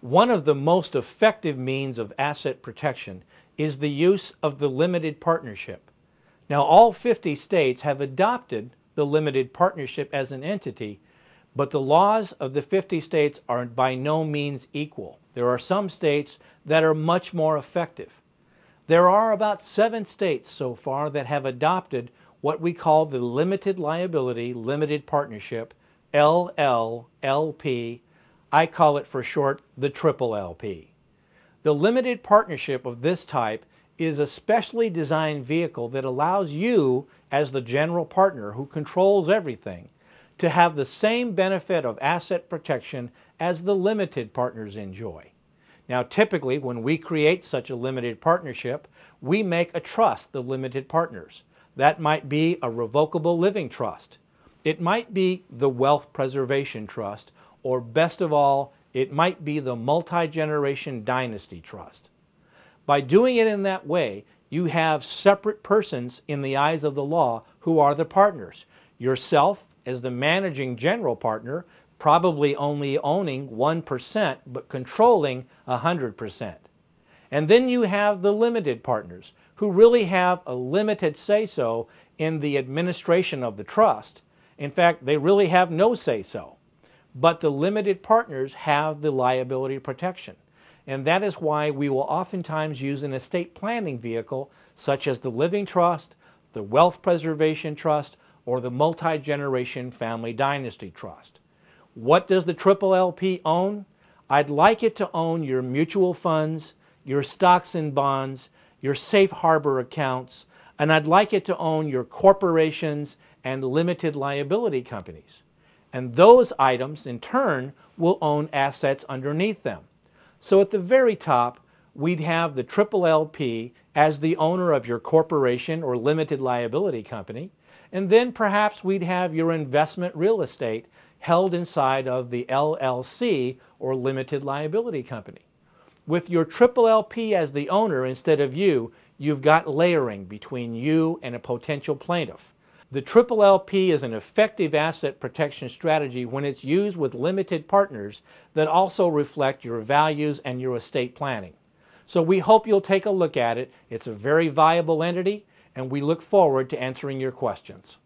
One of the most effective means of asset protection is the use of the limited partnership. Now, all 50 states have adopted the limited partnership as an entity, but the laws of the 50 states are by no means equal. There are some states that are much more effective. There are about 7 states so far that have adopted what we call the limited liability, limited partnership, LLLP. I call it for short the triple LP. The limited partnership of this type is a specially designed vehicle that allows you, as the general partner who controls everything, to have the same benefit of asset protection as the limited partners enjoy. Now, typically, when we create such a limited partnership, we make a trust, the limited partners. That might be a revocable living trust. It might be the Wealth Preservation Trust, or best of all, it might be the Multi-Generation Dynasty Trust. By doing it in that way, you have separate persons in the eyes of the law who are the partners. Yourself, as the managing general partner, probably only owning 1% but controlling 100%. And then you have the limited partners who really have a limited say-so in the administration of the trust. In fact, they really have no say-so. But the limited partners have the liability protection. And that is why we will oftentimes use an estate planning vehicle such as the Living Trust, the Wealth Preservation Trust, or the Multi-Generation Family Dynasty Trust. What does the triple LP own? I'd like it to own your mutual funds, your stocks and bonds, your safe harbor accounts, and I'd like it to own your corporations and limited liability companies. And those items, in turn, will own assets underneath them. So at the very top, we'd have the triple LP as the owner of your corporation or limited liability company, and then perhaps we'd have your investment real estate held inside of the LLC or limited liability company. With your triple LP as the owner instead of you, you've got layering between you and a potential plaintiff. The triple LP is an effective asset protection strategy when it's used with limited partners that also reflect your values and your estate planning. So we hope you'll take a look at it. It's a very viable entity, and we look forward to answering your questions.